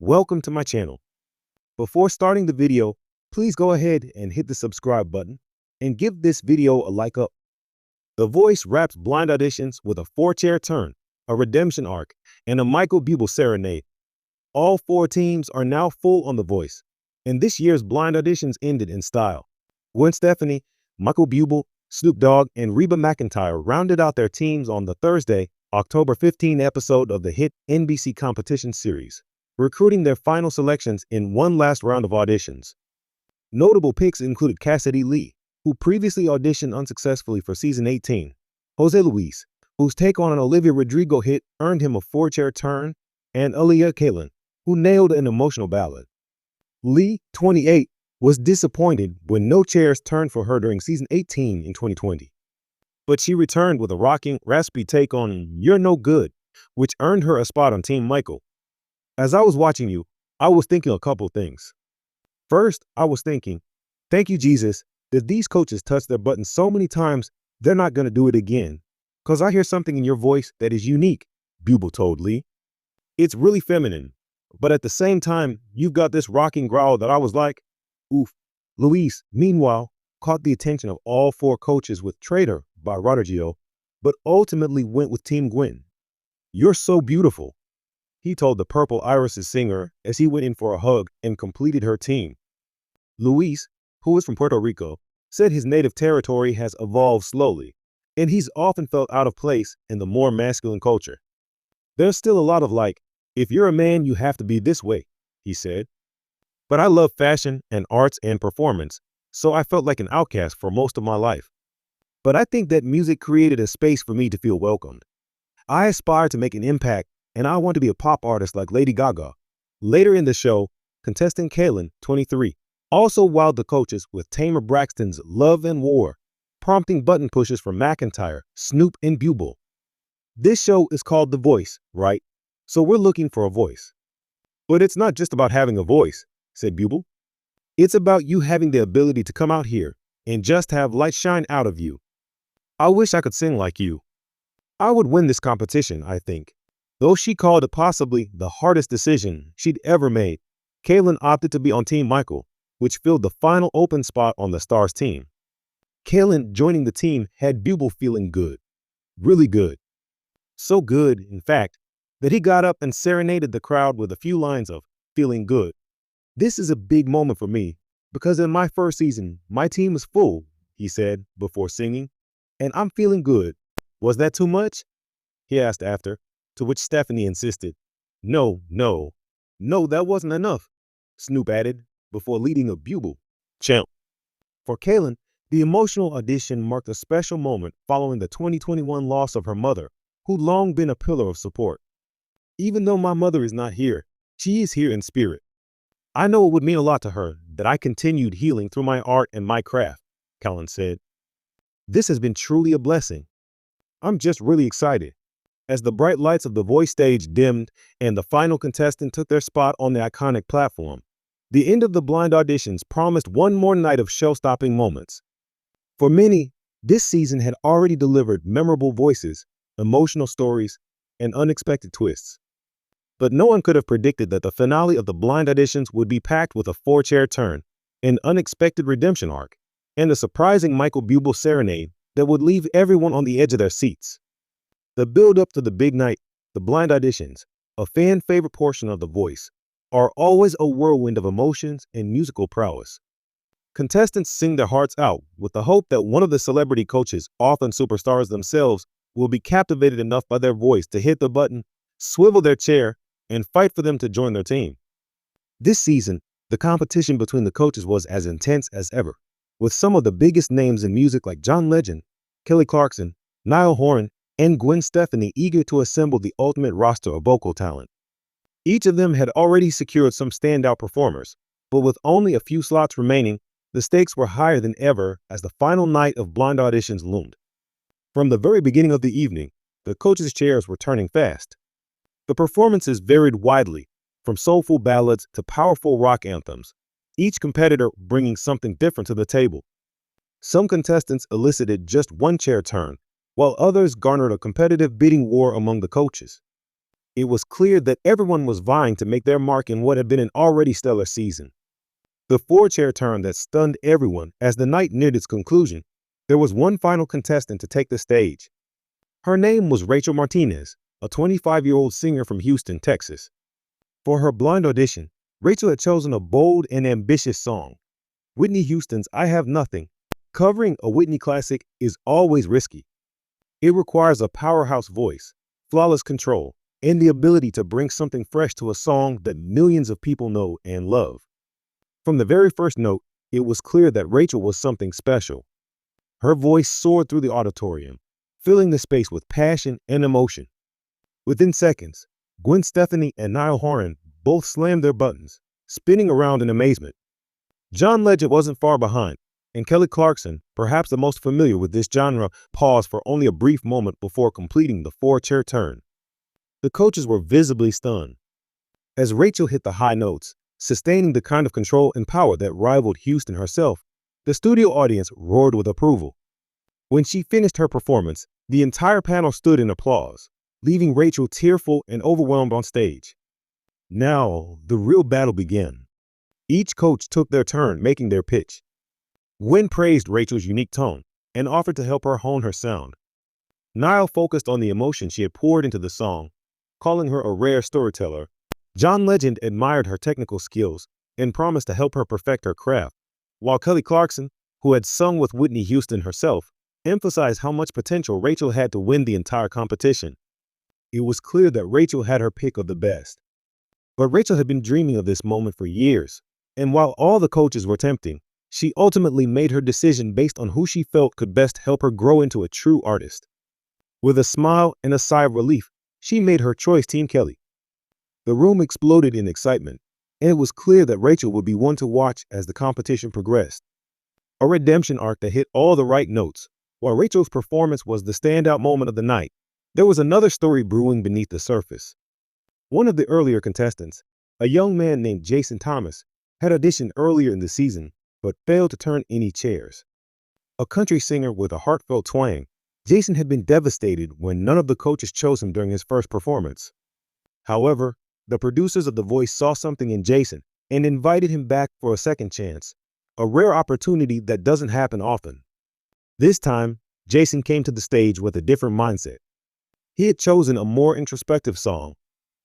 welcome to my channel. Before starting the video, please go ahead and hit the subscribe button and give this video a like up. The Voice wraps blind auditions with a 4-chair turn, a redemption arc, and a Michael Bublé serenade. All 4 teams are now full on The Voice, and this year's blind auditions ended in style. Gwen Stefani, Michael Bublé, Snoop Dogg, and Reba McEntire rounded out their teams on the Thursday, October 15 episode of the hit NBC competition series, recruiting their final selections in one last round of auditions. Notable picks included Cassidy Lee, who previously auditioned unsuccessfully for season 18, Jose Luis, whose take on an Olivia Rodrigo hit earned him a 4-chair turn, and Aaliyah Kalen, who nailed an emotional ballad. Lee, 28, was disappointed when no chairs turned for her during season 18 in 2020. But she returned with a rocking, raspy take on You're No Good, which earned her a spot on Team Michael. As I was watching you, I was thinking a couple things. First, I was thinking, thank you, Jesus, that these coaches touch their buttons so many times they're not going to do it again. Because I hear something in your voice that is unique, Bublé told Lee. It's really feminine, but at the same time, you've got this rocking growl that I was like, oof. Luis, meanwhile, caught the attention of all 4 coaches with Traitor by Rodrigo, but ultimately went with Team Gwen. You're so beautiful, he told the Purple Irises singer as he went in for a hug and completed her team. Luis, who is from Puerto Rico, said his native territory has evolved slowly, and he's often felt out of place in the more masculine culture. There's still a lot of like, if you're a man, you have to be this way, he said. But I love fashion and arts and performance, so I felt like an outcast for most of my life. But I think that music created a space for me to feel welcomed. I aspire to make an impact, and I want to be a pop artist like Lady Gaga. Later in the show, contestant Kalen, 23, also wowed the coaches with Tamar Braxton's Love and War, prompting button pushes from McEntire, Snoop, and Bublé. This show is called The Voice, right? So we're looking for a voice. But it's not just about having a voice, said Bublé. It's about you having the ability to come out here and just have light shine out of you. I wish I could sing like you. I would win this competition, I think. Though she called it possibly the hardest decision she'd ever made, Kalen opted to be on Team Michael, which filled the final open spot on the Stars team. Kalen joining the team had Bublé feeling good. Really good. So good, in fact, that he got up and serenaded the crowd with a few lines of Feeling Good. This is a big moment for me because in my first season, my team is full, he said before singing, and I'm feeling good. Was that too much? He asked after, to which Stephanie insisted. No, that wasn't enough, Snoop added before leading a Bublé chant. For Kalen, the emotional audition marked a special moment following the 2021 loss of her mother, who'd long been a pillar of support. Even though my mother is not here, she is here in spirit. I know it would mean a lot to her that I continued healing through my art and my craft, Kalen said. This has been truly a blessing. I'm just really excited. As the bright lights of the Voice stage dimmed and the final contestant took their spot on the iconic platform, the end of the blind auditions promised one more night of show-stopping moments. For many, this season had already delivered memorable voices, emotional stories, and unexpected twists. But no one could have predicted that the finale of the blind auditions would be packed with a 4-chair turn, an unexpected redemption arc, and a surprising Michael Bublé serenade that would leave everyone on the edge of their seats. The build-up to the big night, the blind auditions, a fan-favorite portion of The Voice, are always a whirlwind of emotions and musical prowess. Contestants sing their hearts out with the hope that one of the celebrity coaches, often superstars themselves, will be captivated enough by their voice to hit the button, swivel their chair, and fight for them to join their team. This season, the competition between the coaches was as intense as ever, with some of the biggest names in music like John Legend, Kelly Clarkson, Niall Horan, and Gwen Stefani eager to assemble the ultimate roster of vocal talent. Each of them had already secured some standout performers, but with only a few slots remaining, the stakes were higher than ever as the final night of blind auditions loomed. From the very beginning of the evening, the coaches' chairs were turning fast. The performances varied widely, from soulful ballads to powerful rock anthems, each competitor bringing something different to the table. Some contestants elicited just one chair turn, while others garnered a competitive bidding war among the coaches. It was clear that everyone was vying to make their mark in what had been an already stellar season. The four-chair turn that stunned everyone as the night neared its conclusion. There was one final contestant to take the stage. Her name was Rachel Martinez, a 25-year-old singer from Houston, Texas. For her blind audition, Rachel had chosen a bold and ambitious song. Whitney Houston's I Have Nothing. Covering a Whitney classic is always risky. It requires a powerhouse voice, flawless control, and the ability to bring something fresh to a song that millions of people know and love. From the very first note, it was clear that Rachel was something special. Her voice soared through the auditorium, filling the space with passion and emotion. Within seconds, Gwen Stefani and Niall Horan both slammed their buttons, spinning around in amazement. John Legend wasn't far behind, and Kelly Clarkson, perhaps the most familiar with this genre, paused for only a brief moment before completing the four-chair turn. The coaches were visibly stunned. As Rachel hit the high notes, sustaining the kind of control and power that rivaled Houston herself, the studio audience roared with approval. When she finished her performance, the entire panel stood in applause, leaving Rachel tearful and overwhelmed on stage. Now, the real battle began. Each coach took their turn making their pitch. Gwen praised Rachel's unique tone and offered to help her hone her sound. Niall focused on the emotion she had poured into the song, calling her a rare storyteller. John Legend admired her technical skills and promised to help her perfect her craft, while Kelly Clarkson, who had sung with Whitney Houston herself, emphasized how much potential Rachel had to win the entire competition. It was clear that Rachel had her pick of the best. But Rachel had been dreaming of this moment for years, and while all the coaches were tempting, she ultimately made her decision based on who she felt could best help her grow into a true artist. With a smile and a sigh of relief, she made her choice Team Kelly. The room exploded in excitement, and it was clear that Rachel would be one to watch as the competition progressed. A redemption arc that hit all the right notes. While Rachel's performance was the standout moment of the night, there was another story brewing beneath the surface. One of the earlier contestants, a young man named Jason Thomas, had auditioned earlier in the season but failed to turn any chairs. A country singer with a heartfelt twang, Jason had been devastated when none of the coaches chose him during his first performance. However, the producers of The Voice saw something in Jason and invited him back for a second chance, a rare opportunity that doesn't happen often. This time, Jason came to the stage with a different mindset. He had chosen a more introspective song,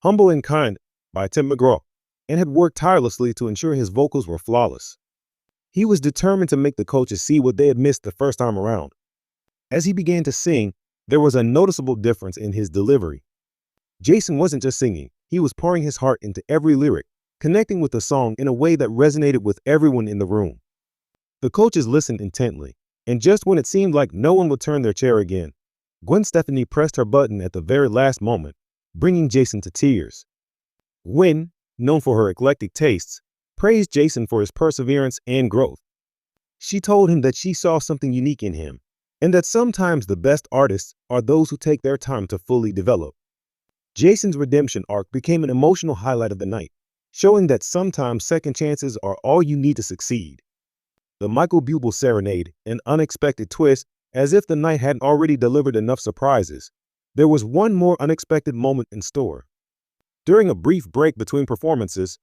Humble and Kind by Tim McGraw, and had worked tirelessly to ensure his vocals were flawless. He was determined to make the coaches see what they had missed the first time around. As he began to sing, there was a noticeable difference in his delivery. Jason wasn't just singing, he was pouring his heart into every lyric, connecting with the song in a way that resonated with everyone in the room. The coaches listened intently, and just when it seemed like no one would turn their chair again, Gwen Stefani pressed her button at the very last moment, bringing Jason to tears. Gwen, known for her eclectic tastes, praised Jason for his perseverance and growth. She told him that she saw something unique in him, and that sometimes the best artists are those who take their time to fully develop. Jason's redemption arc became an emotional highlight of the night, showing that sometimes second chances are all you need to succeed. The Michael Bublé serenade, an unexpected twist, as if the night hadn't already delivered enough surprises. There was one more unexpected moment in store. During a brief break between performances,